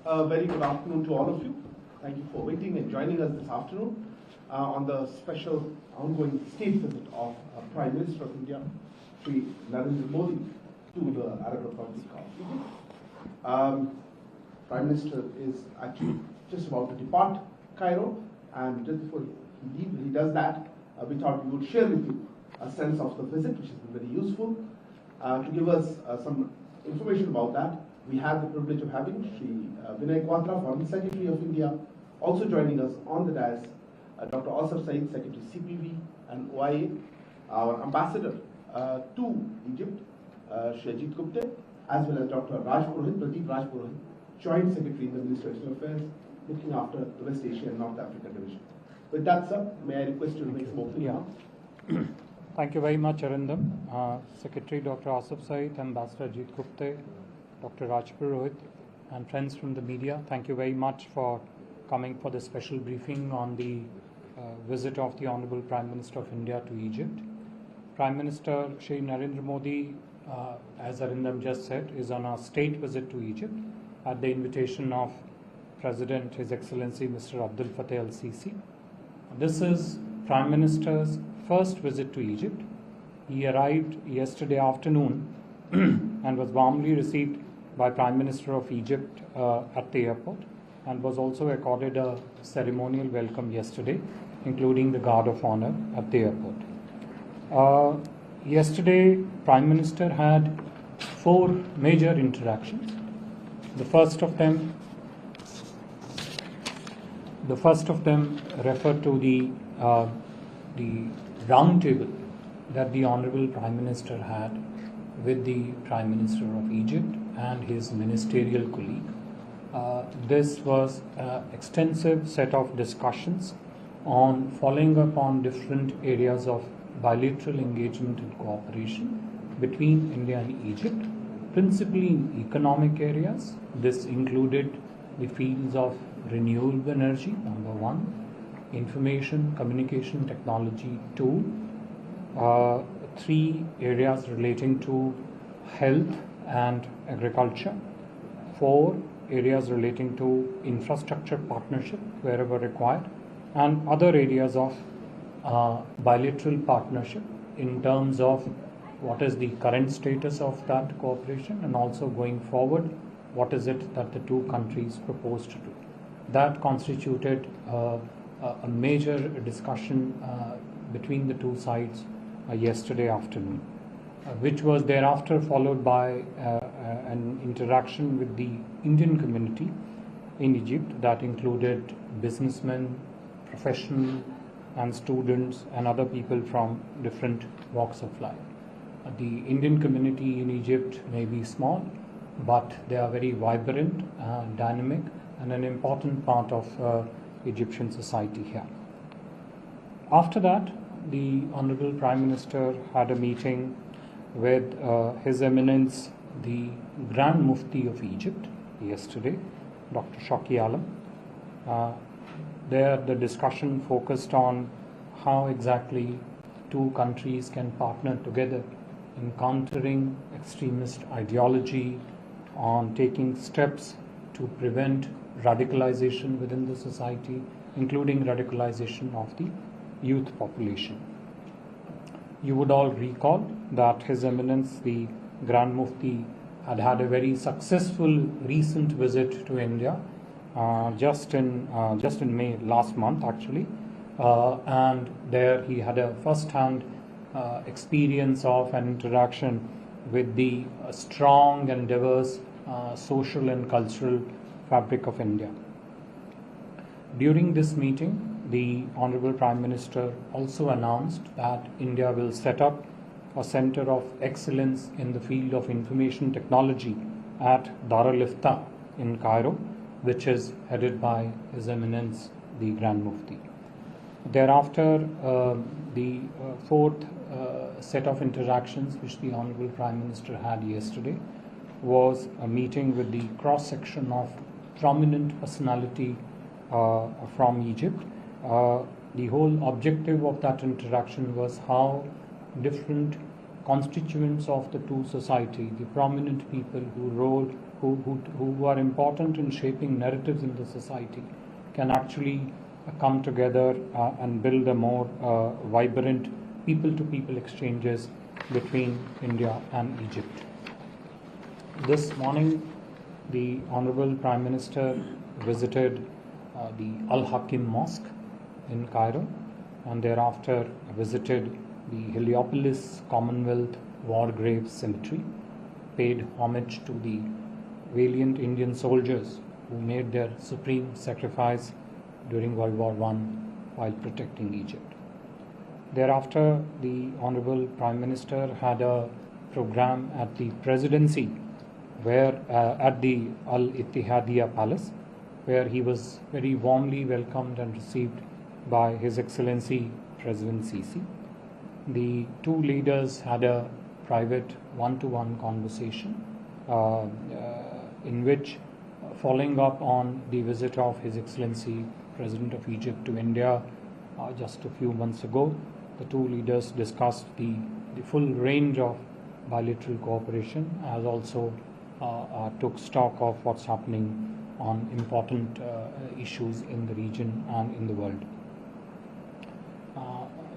A very good afternoon to all of you. Thank you for waiting and joining us this afternoon on the special ongoing state visit of Prime Minister of India, Sri Narendra Modi, to the Arab Republic of Egypt. Prime Minister is actually just about to depart Cairo, and just before he does that, we thought we would share with you a sense of the visit, which has been very useful. To give us some information about that, we have the privilege of having Sri Vinay Quatra, Foreign Secretary of India, also joining us on the dais, Dr. Asif Saeed, Secretary CPV and OIA, our Ambassador to Egypt, Shri Ajit Gupte, as well as Dr. Pradeep Raj Purohit, Joint Secretary in the Ministry of External Affairs, looking after the West Asia and North Africa Division. With that, sir, may I request you to make some opening remarks? Thank you very much, Arindam. Secretary Dr. Asif Saeed, Ambassador Ajit Gupte, Dr. Raj Purohit, and friends from the media, thank you very much for coming for this special briefing on the visit of the Honorable Prime Minister of India to Egypt. Prime Minister Shri Narendra Modi, as Arindam just said, is on a state visit to Egypt at the invitation of President His Excellency Mr. Abdul Fattah al-Sisi. This is Prime Minister's first visit to Egypt. He arrived yesterday afternoon and was warmly received by Prime Minister of Egypt at the airport, and was also accorded a ceremonial welcome yesterday, including the Guard of Honor at the airport. Yesterday, Prime Minister had 4 major interactions. The first of them referred to the round table that the Honorable Prime Minister had with the Prime Minister of Egypt and his ministerial colleague. This was an extensive set of discussions on following up on different areas of bilateral engagement and cooperation between India and Egypt, principally in economic areas. This included the fields of renewable energy, number 1, information communication technology 2, 3 areas relating to health and agriculture, 4 areas relating to infrastructure partnership wherever required, and other areas of bilateral partnership in terms of what is the current status of that cooperation, and also going forward, what is it that the two countries propose to do. That constituted a major discussion between the two sides yesterday afternoon, which was thereafter followed by an interaction with the Indian community in Egypt that included businessmen, professionals and students and other people from different walks of life. The Indian community in Egypt may be small, but they are very vibrant, dynamic, and an important part of Egyptian society here. After that, the Honorable Prime Minister had a meeting with His Eminence, the Grand Mufti of Egypt, yesterday, Dr. Shaki Alam. There, the discussion focused on how exactly two countries can partner together in countering extremist ideology, on taking steps to prevent radicalization within the society, including radicalization of the youth population. You would all recall that His Eminence, the Grand Mufti, had a very successful recent visit to India, just in May last month actually, and there he had a first-hand experience of an interaction with the strong and diverse social and cultural fabric of India. During this meeting, the Honorable Prime Minister also announced that India will set up a Center of Excellence in the field of information technology at Dar al-Ifta in Cairo, which is headed by His Eminence the Grand Mufti. Thereafter, the fourth set of interactions which the Honorable Prime Minister had yesterday was a meeting with the cross-section of prominent personality from Egypt. The whole objective of that interaction was how different constituents of the two society, the prominent people who who are important in shaping narratives in the society can actually come together and build a more vibrant people-to-people exchanges between India and Egypt. This morning, the Honorable Prime Minister visited the Al-Hakim Mosque in Cairo, and thereafter visited the Heliopolis Commonwealth War Graves Cemetery, paid homage to the valiant Indian soldiers who made their supreme sacrifice during World War I while protecting Egypt. Thereafter, the Honorable Prime Minister had a program at the Presidency, where at the Al-Ittihadiyya Palace, where he was very warmly welcomed and received by His Excellency President Sisi. The two leaders had a private one-to-one conversation in which, following up on the visit of His Excellency President of Egypt to India just a few months ago, the two leaders discussed the full range of bilateral cooperation, as also took stock of what's happening on important issues in the region and in the world.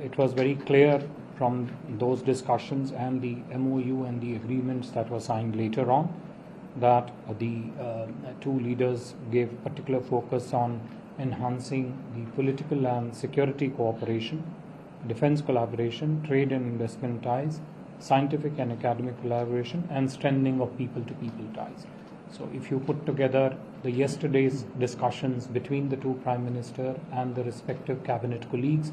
It was very clear from those discussions and the MOU and the agreements that were signed later on that the two leaders gave particular focus on enhancing the political and security cooperation, defense collaboration, trade and investment ties, scientific and academic collaboration, and strengthening of people-to-people ties. So if you put together the yesterday's discussions between the two Prime Minister and the respective cabinet colleagues,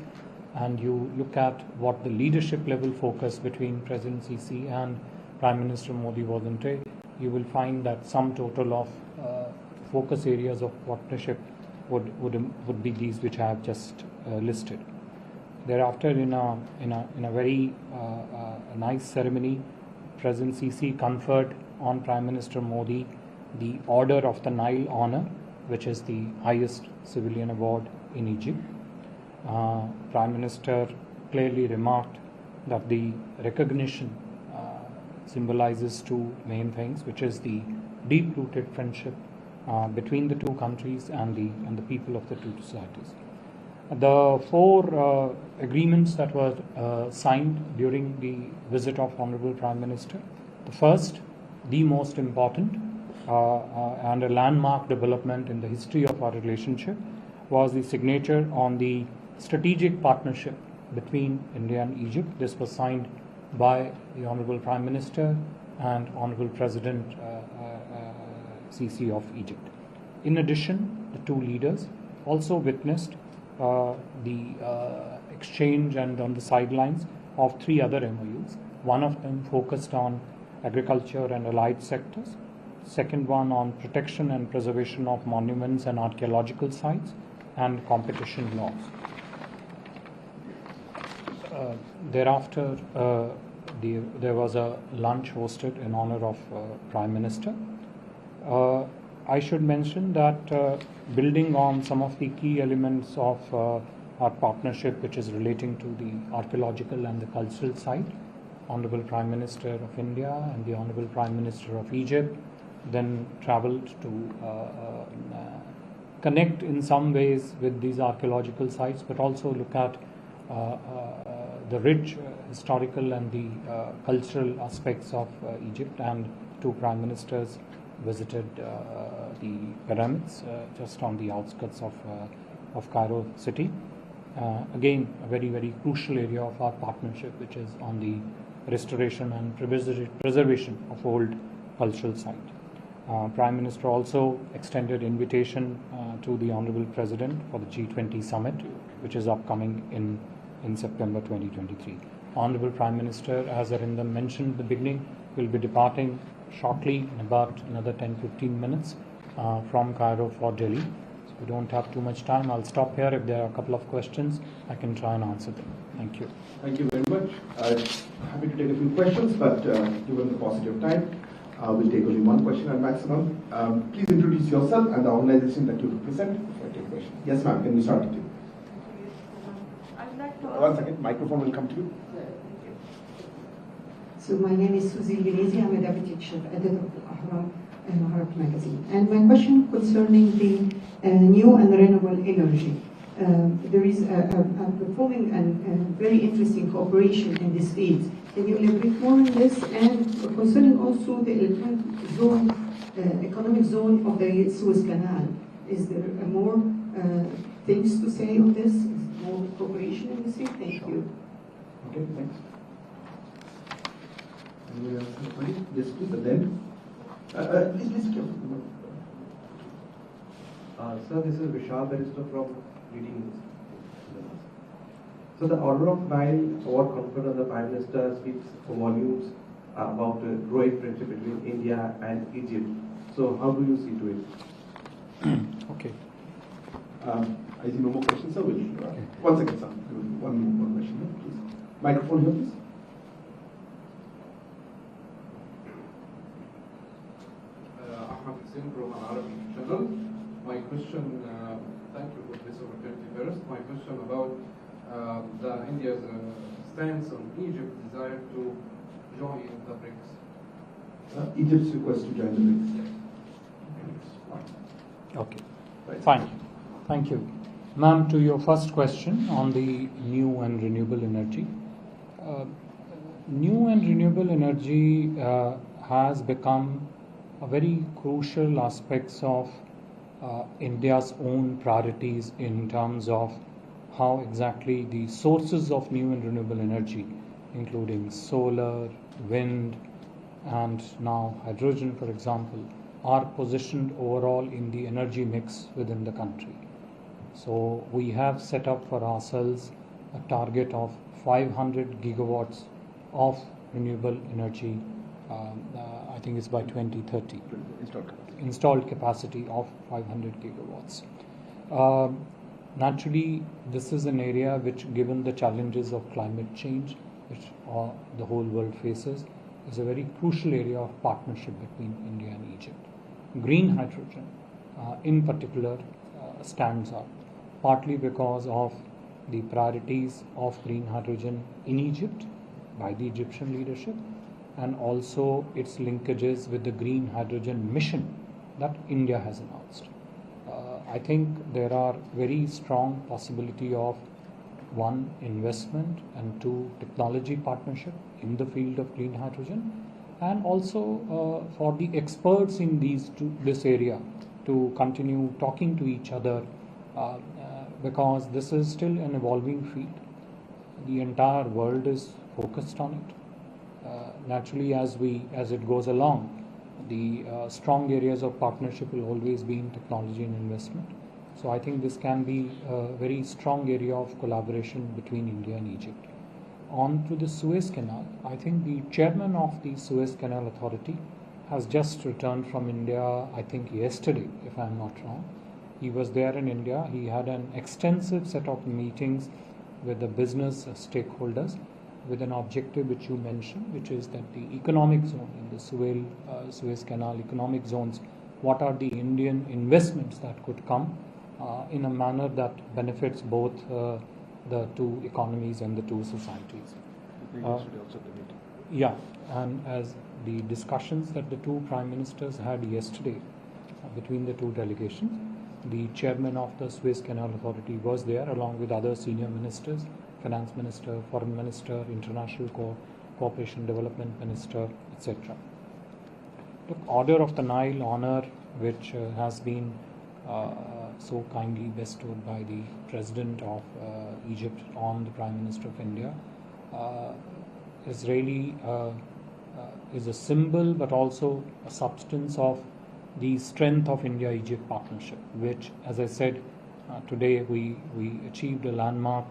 and you look at what the leadership level focus between President Sisi and Prime Minister Modi was into, you will find that sum total of focus areas of partnership would be these which I have just listed. Thereafter, in a very nice ceremony, President Sisi conferred on Prime Minister Modi the Order of the Nile Honor, which is the highest civilian award in Egypt. Prime Minister clearly remarked that the recognition symbolizes two main things, which is the deep-rooted friendship between the two countries and the people of the two societies. The four agreements that were signed during the visit of Honorable Prime Minister, the first, the most important, and a landmark development in the history of our relationship, was the signature on the strategic partnership between India and Egypt. This was signed by the Honorable Prime Minister and Honorable President Sisi of Egypt. In addition, the two leaders also witnessed the exchange and on the sidelines of three other MOUs. One of them focused on agriculture and allied sectors. Second one on protection and preservation of monuments and archaeological sites and competition laws. Thereafter, there was a lunch hosted in honor of Prime Minister. I should mention that building on some of the key elements of our partnership, which is relating to the archaeological and the cultural side, Honorable Prime Minister of India and the Honorable Prime Minister of Egypt then travelled to connect in some ways with these archaeological sites, but also look at the rich historical and the cultural aspects of Egypt. And two Prime Ministers visited the pyramids just on the outskirts of Cairo city. Again, a very, very crucial area of our partnership, which is on the restoration and preservation of old cultural site. Prime Minister also extended invitation to the Honorable President for the G20 summit, which is upcoming in September 2023. Honorable Prime Minister, as Arindam mentioned at the beginning, will be departing shortly in about another 10-15 minutes from Cairo for Delhi. So we don't have too much time. I'll stop here. If there are a couple of questions, I can try and answer them. Thank you. Thank you very much. Happy to take a few questions, but given the paucity of time, we'll take only one question at maximum. Please introduce yourself and the organization that you represent before I take a question. Yes, ma'am. Can we start with you? I'd like to One second. Microphone will come to you. So my name is Suzy Ghinesi. I'm a deputy chief editor of the Ahram. in Arab magazine. And my question concerning the new and renewable energy. There is following a very interesting cooperation in this field. Can you elaborate more on this? And concerning also the economic zone of the Suez Canal, is there more things to say on this? Is there more cooperation in this field? Thank you. Okay, thanks. Anyone else have a question? Yes, please, and then. Please, careful. Sir, this is Vishal Barrister from Reading News. So the Order of Nile award conferred on the Prime Minister speaks volumes about a growing friendship between India and Egypt. So how do you see to it? Okay. I see no more questions, sir. We'll, one second, sir. One more question, please. Microphone here, please. Ahmed Hussein from Al Arabic Channel. My question, thank you for this opportunity first. My question about the India's stance on Egypt's desire to join the BRICS. Egypt's request to join the BRICS. Yes. Okay. Right. Fine. Thank you. Ma'am, to your first question on the new and renewable energy. New and renewable energy has become a very crucial aspects of India's own priorities in terms of how exactly the sources of new and renewable energy, including solar, wind, and now hydrogen, for example, are positioned overall in the energy mix within the country. So we have set up for ourselves a target of 500 gigawatts of renewable energy. I think it's by 2030. Installed capacity of 500 gigawatts. Naturally, this is an area which, given the challenges of climate change, which the whole world faces, is a very crucial area of partnership between India and Egypt. Green hydrogen, in particular, stands out, partly because of the priorities of green hydrogen in Egypt by the Egyptian leadership, and also its linkages with the green hydrogen mission that India has announced. I think there are very strong possibility of one, investment, and two, technology partnership in the field of green hydrogen, and also for the experts in this area to continue talking to each other because this is still an evolving field. The entire world is focused on it. Naturally, as it goes along, the strong areas of partnership will always be in technology and investment. So I think this can be a very strong area of collaboration between India and Egypt. On to the Suez Canal, I think the chairman of the Suez Canal Authority has just returned from India, I think yesterday, if I'm not wrong. He was there in India. He had an extensive set of meetings with the business stakeholders with an objective which you mentioned, which is that the economic zone in the Suez Canal economic zones, what are the Indian investments that could come in a manner that benefits both the two economies and the two societies. Yeah, and as the discussions that the two prime ministers had yesterday between the two delegations, the chairman of the Suez Canal Authority was there along with other senior ministers, finance minister, foreign minister, international cooperation development minister, etc. Look, Order of the Nile honor, which has been so kindly bestowed by the President of Egypt on the Prime Minister of India, is really is a symbol but also a substance of the strength of India-Egypt partnership, which, as I said, today we achieved a landmark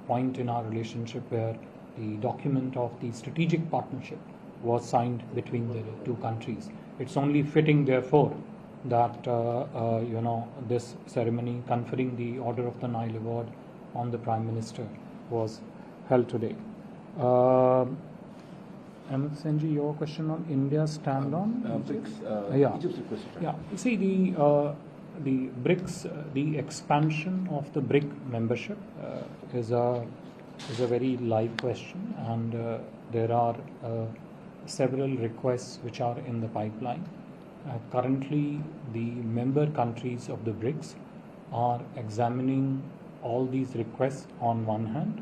point in our relationship where the document of the strategic partnership was signed between the two countries. It's only fitting, therefore, that this ceremony conferring the Order of the Nile Award on the Prime Minister was held today. Ahmed Senji, your question on India's stand on BRICS, yeah. Egypt's request to join. Yeah, you see the BRICS, the expansion of the BRIC membership is a very live question, and there are several requests which are in the pipeline. Currently, the member countries of the BRICS are examining all these requests on one hand,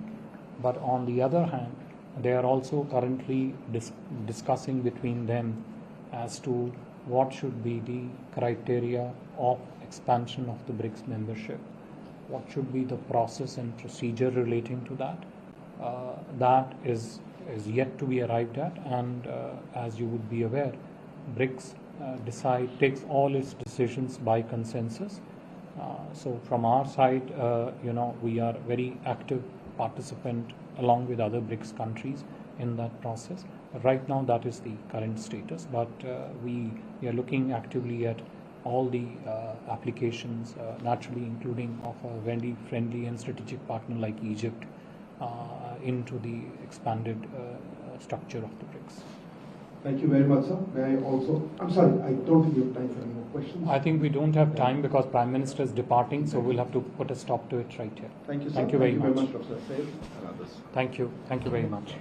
but on the other hand, they are also currently discussing between them as to what should be the criteria of expansion of the BRICS membership. What should be the process and procedure relating to that? That is yet to be arrived at, and as you would be aware, BRICS takes all its decisions by consensus. So from our side, we are very active participant along with other BRICS countries in that process. Right now, that is the current status, but we are looking actively at all the applications, naturally including of a very friendly and strategic partner like Egypt, into the expanded structure of the BRICS. Thank you very much, sir. May I also, I'm sorry, I don't think you have time for any more questions. I think we don't have time because Prime Minister is departing, so we'll have to put a stop to it right here. Thank you, sir. Thank you very much. Dr. Saif and others. Thank you very much.